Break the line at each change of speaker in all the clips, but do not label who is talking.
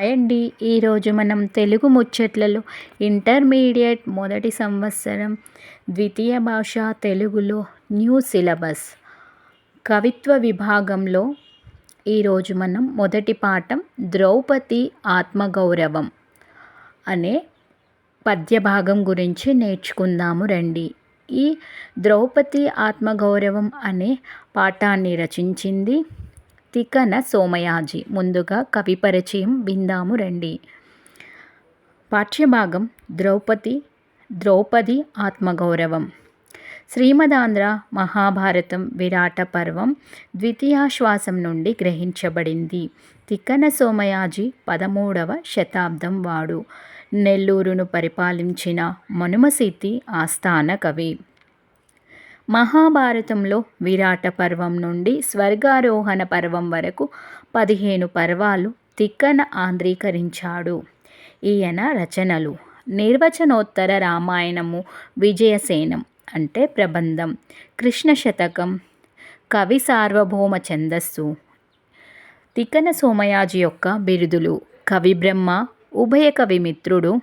Hi అండి. ఈరోజు మనం తెలుగు ముచ్చట్లలో ఇంటర్మీడియట్ మొదటి సంవత్సరం ద్వితీయ భాష తెలుగులో న్యూ సిలబస్ కవిత్వ విభాగంలో ఈరోజు మనం మొదటి పాఠం ద్రౌపది ఆత్మగౌరవం అనే పద్య భాగం గురించి నేర్చుకుందాము రండి. ఈ ద్రౌపది ఆత్మగౌరవం అనే పాఠాన్ని రచించింది తిక్కన సోమయాజి. ముందుగా కవి పరిచయం విందాము రండి. పాఠ్యభాగం ద్రౌపది ఆత్మగౌరవం. శ్రీమదాంధ్ర మహాభారతం విరాట పర్వం ద్వితీయాశ్వాసం నుండి గ్రహించబడింది. తిక్కన సోమయాజి 13వ శతాబ్దం వాడు. నెల్లూరును పరిపాలించిన మనుమసిద్ధి ఆస్థాన కవి. మహాభారతంలో విరాట పర్వం నుండి స్వర్గారోహణ పర్వం వరకు 15 పర్వాలు తిక్కన ఆంధ్రీకరించాడు. ఈయన రచనలు: నిర్వచనోత్తర రామాయణము, విజయసేనం అంటే ప్రబంధం, కృష్ణ శతకం, కవి సార్వభౌమ ఛందస్సు. తిక్కన సోమయాజి యొక్క బిరుదులు: కవిబ్రహ్మ, ఉభయ కవిమిత్రుడు.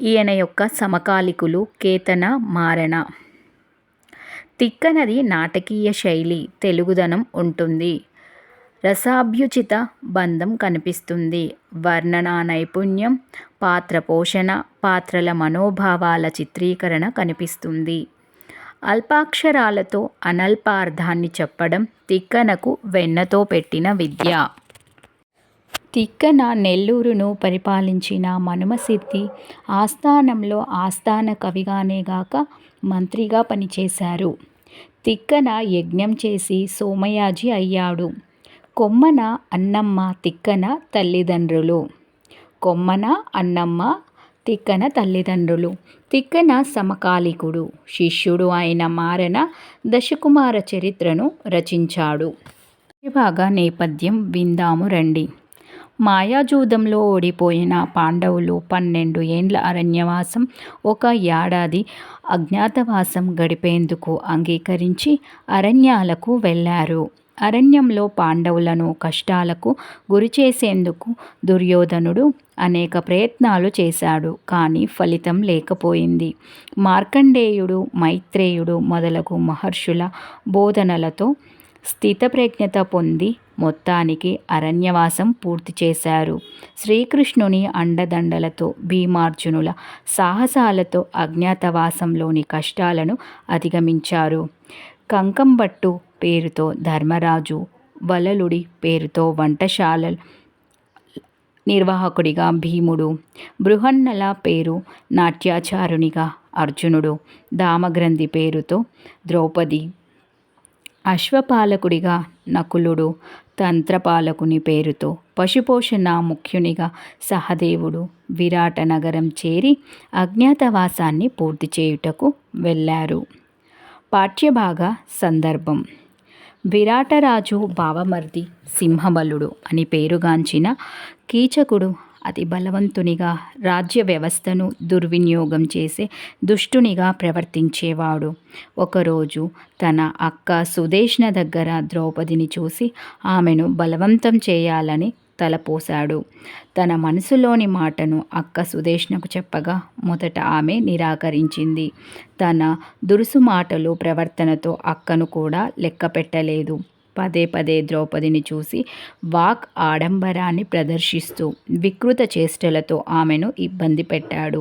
ఈయన యొక్క సమకాలికులు: కేతన, మారణ. తిక్కనది నాటకీయ శైలి, తెలుగుదనం ఉంటుంది. రసాభ్యుచిత బంధం కనిపిస్తుంది. వర్ణనా నైపుణ్యం, పాత్ర పోషణ, పాత్రల మనోభావాల చిత్రీకరణ కనిపిస్తుంది. అల్పాక్షరాలతో అనల్పార్థాన్ని చెప్పడం తిక్కనకు వెన్నతో పెట్టిన విద్య. తిక్కన నెల్లూరును పరిపాలించిన మనుమసిద్ధి ఆస్థానంలో ఆస్థాన కవిగానేగాక మంత్రిగా పనిచేశారు. తిక్కన యజ్ఞం చేసి సోమయాజి అయ్యాడు. కొమ్మన అన్నమ్మ తిక్కన తల్లిదండ్రులు. కొమ్మన అన్నమ్మ తిక్కన తల్లిదండ్రులు. తిక్కన సమకాలికుడు, శిష్యుడు అయిన మారణ దశకుమార చరిత్రను రచించాడు. విభాగ నేపథ్యం విందాము రండి. మాయాజూదంలో ఓడిపోయిన పాండవులు 12 ఏండ్ల అరణ్యవాసం, 1 ఏడాది అజ్ఞాతవాసం గడిపేందుకు అంగీకరించి అరణ్యాలకు వెళ్ళారు. అరణ్యంలో పాండవులను కష్టాలకు గురిచేసేందుకు దుర్యోధనుడు అనేక ప్రయత్నాలు చేశాడు. కానీ ఫలితం లేకపోయింది. మార్కండేయుడు, మైత్రేయుడు మొదలగు మహర్షుల బోధనలతో స్థితప్రజ్ఞత పొంది మొత్తానికి అరణ్యవాసం పూర్తి చేశారు. శ్రీకృష్ణుని అండదండలతో, భీమార్జునుల సాహసాలతో అజ్ఞాతవాసంలోని కష్టాలను అధిగమించారు. కంకంబట్టు పేరుతో ధర్మరాజు, వలలుడి పేరుతో వంటశాల నిర్వాహకుడిగా భీముడు, బృహన్నల పేరు నాట్యాచారునిగా అర్జునుడు, దామగ్రంథి పేరుతో ద్రౌపది, అశ్వపాలకుడిగా నకులుడు, తంత్రపాలకుని పేరుతో పశుపోషణ ముఖ్యునిగా సహదేవుడు విరాట నగరం చేరి అజ్ఞాతవాసాన్ని పూర్తి చేయుటకు వెళ్ళారు. పాఠ్యభాగ సందర్భం: విరాటరాజు బావమర్ది సింహబలుడు అని పేరుగాంచిన కీచకుడు అతి బలవంతునిగా, రాజ్య వ్యవస్థను దుర్వినియోగం చేసే దుష్టునిగా ప్రవర్తించేవాడు. ఒకరోజు తన అక్క సుదేష్ణ దగ్గర ద్రౌపదిని చూసి ఆమెను బలవంతం చేయాలని తలపోశాడు. తన మనసులోని మాటను అక్క సుదేష్ణకు చెప్పగా మొదట ఆమె నిరాకరించింది. తన దురుసు మాటలు, ప్రవర్తనతో అక్కను కూడా లెక్కపెట్టలేదు. పదే పదే ద్రౌపదిని చూసి వాక్ ఆడంబరాన్ని ప్రదర్శిస్తూ వికృత చేష్టలతో ఆమెను ఇబ్బంది పెట్టాడు.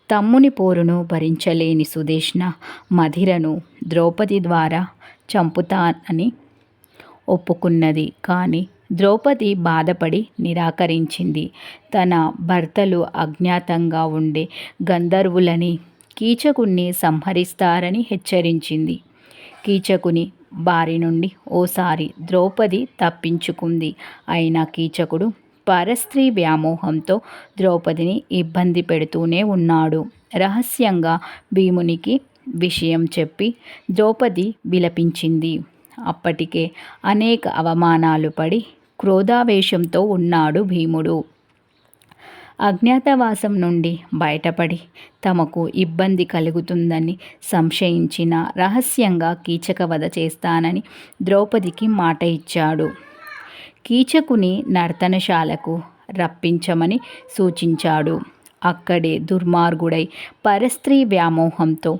తమ్ముని పోరును భరించలేని సుదేష్ణ మధిరను ద్రౌపది ద్వారా చంపుతానని ఒప్పుకున్నది. కానీ ద్రౌపది బాధపడి నిరాకరించింది. తన భర్తలు అజ్ఞాతంగా ఉండే గంధర్వులని, కీచకుణ్ణి సంహరిస్తారని హెచ్చరించింది. కీచకుని బారి నుండి ఓసారి ద్రౌపది తప్పించుకుంది. అయినా కీచకుడు పరస్త్రీ వ్యామోహంతో ద్రౌపదిని ఇబ్బంది పెడుతూనే ఉన్నాడు. రహస్యంగా భీమునికి విషయం చెప్పి ద్రౌపది విలపించింది. అప్పటికే అనేక అవమానాలు పడి క్రోధావేశంతో ఉన్నాడు భీముడు. అజ్ఞాతవాసం నుండి బయటపడి తమకు ఇబ్బంది కలుగుతుందని సంశయించిన రహస్యంగా కీచకవధ చేస్తానని ద్రౌపదికి మాట ఇచ్చాడు. కీచకుని నర్తనశాలకు రప్పించమని సూచించాడు. అక్కడే దుర్మార్గుడై పరస్త్రీ వ్యామోహంతో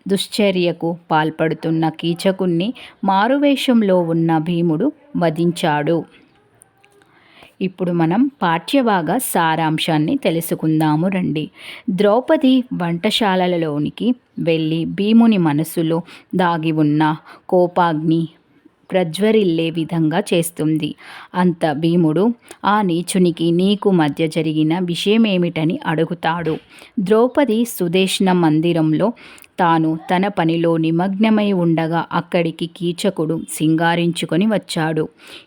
దుశ్చర్యకు పాల్పడుతున్న కీచకుణ్ణి మారువేషంలో ఉన్న భీముడు వధించాడు. ఇప్పుడు మనం పాఠ్యభాగ సారాంశాన్ని తెలుసుకుందాము రండి. ద్రౌపది వంటశాలలోనికి వెళ్ళి భీముని మనసులో దాగి ఉన్న కోపాగ్ని ప్రజ్వరిల్లే విధంగా చేస్తుంది. అంత భీముడు ఆ నీచునికి నీకు మధ్య జరిగిన విషయమేమిటని అడుగుతాడు. ద్రౌపది సుదేష్ణ మందిరంలో తాను తన పనిలో నిమగ్నమై ఉండగా అక్కడికి కీచకుడు సింగారించుకొని వచ్చాడు.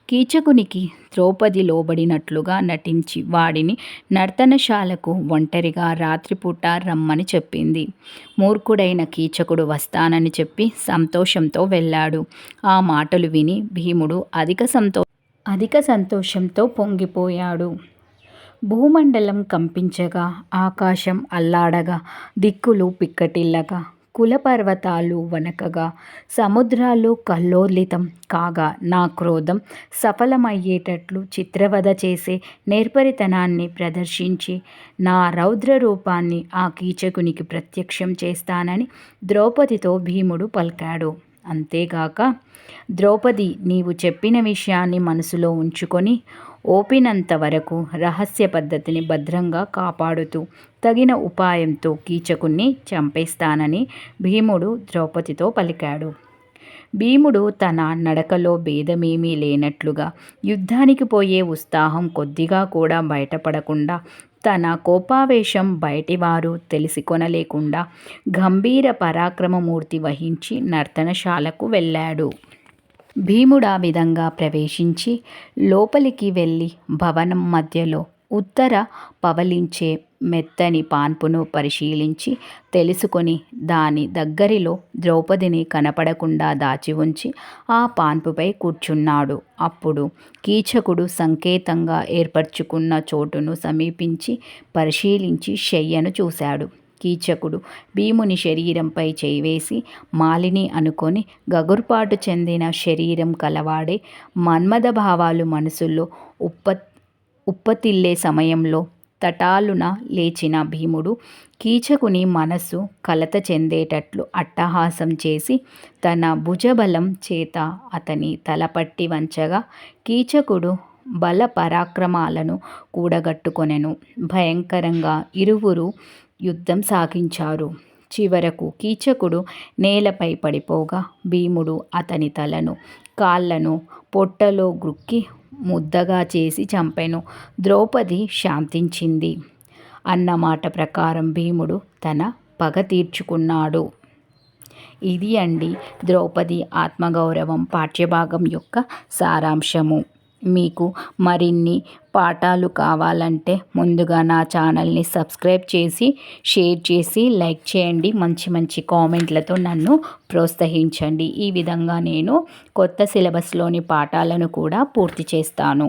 కీచకునికి ద్రౌపది లోబడినట్లుగా నటించి వాడిని నర్తనశాలకు ఒంటరిగా రాత్రిపూట రమ్మని చెప్పింది. మూర్ఖుడైన కీచకుడు వస్తానని చెప్పి సంతోషంతో వెళ్ళాడు. ఆ మాటలు విని భీముడు అధిక సంతోషంతో పొంగిపోయాడు. భూమండలం కంపించగా, ఆకాశం అల్లాడగా, దిక్కులు పిక్కటిల్లగా, కులపర్వతాలు వణకగా, సముద్రాలు కల్లోలితం కాగా, నా క్రోధం సఫలమయ్యేటట్లు చిత్రవధ చేసే నేర్పరితనాన్ని ప్రదర్శించి నా రౌద్ర రూపాన్ని ఆ కీచకునికి ప్రత్యక్షం చేస్తానని ద్రౌపదితో భీముడు పలికాడు. అంతేగాక, ద్రౌపది, నీవు చెప్పిన విషయాన్ని మనసులో ఉంచుకొని ఓపినంత వరకు రహస్య పద్ధతిని భద్రంగా కాపాడుతూ తగిన ఉపాయంతో కీచకుణ్ణి చంపేస్తానని భీముడు ద్రౌపదితో పలికాడు. భీముడు తన నడకలో భేదమేమీ లేనట్లుగా, యుద్ధానికి పోయే ఉత్సాహం కొద్దిగా కూడా బయటపడకుండా, తన కోపావేశం బయటివారు తెలిసికొనలేకుండా గంభీర పరాక్రమమూర్తి వహించి నర్తనశాలకు వెళ్ళాడు. భీముడా విధంగా ప్రవేశించి లోపలికి వెళ్ళి భవనం మధ్యలో ఉత్తర పవలించే మెత్తని పాన్పును పరిశీలించి తెలుసుకొని దాని దగ్గరిలో ద్రౌపదిని కనపడకుండా దాచి ఉంచి ఆ పాన్పుపై కూర్చున్నాడు. అప్పుడు కీచకుడు సంకేతంగా ఏర్పరచుకున్న చోటును సమీపించి పరిశీలించి శయ్యను చూశాడు. కీచకుడు భీముని శరీరంపై చేయివేసి మాలిని అనుకొని గగుర్పాటు చెందిన శరీరం కలవాడే మన్మథ భావాలు మనసులో ఉప్పతిల్లే సమయంలో తటాలున లేచిన భీముడు కీచకుని మనస్సు కలత చెందేటట్లు అట్టహాసం చేసి తన భుజబలం చేత అతని తలపట్టి వంచగా కీచకుడు బల పరాక్రమాలను కూడగట్టుకొనెను. భయంకరంగా ఇరువురు యుద్ధం సాగించారు. చివరకు కీచకుడు నేలపై పడిపోగా భీముడు అతని తలను కాళ్లను పొట్టలో గ్రుక్కి ముద్దగా చేసి చంపెను. ద్రౌపది శాంతించింది. అన్నమాట ప్రకారం భీముడు తన పగ తీర్చుకున్నాడు. ఇది అండి ద్రౌపది ఆత్మగౌరవం పాఠ్యభాగం యొక్క సారాంశము. మీకు మరిన్ని పాఠాలు కావాలంటే ముందుగా నా ఛానల్ని సబ్స్క్రైబ్ చేసి, షేర్ చేసి, లైక్ చేయండి. మంచి మంచి కామెంట్లతో నన్ను ప్రోత్సహించండి. ఈ విధంగా నేను కొత్త సిలబస్లోని పాఠాలను కూడా పూర్తి చేస్తాను.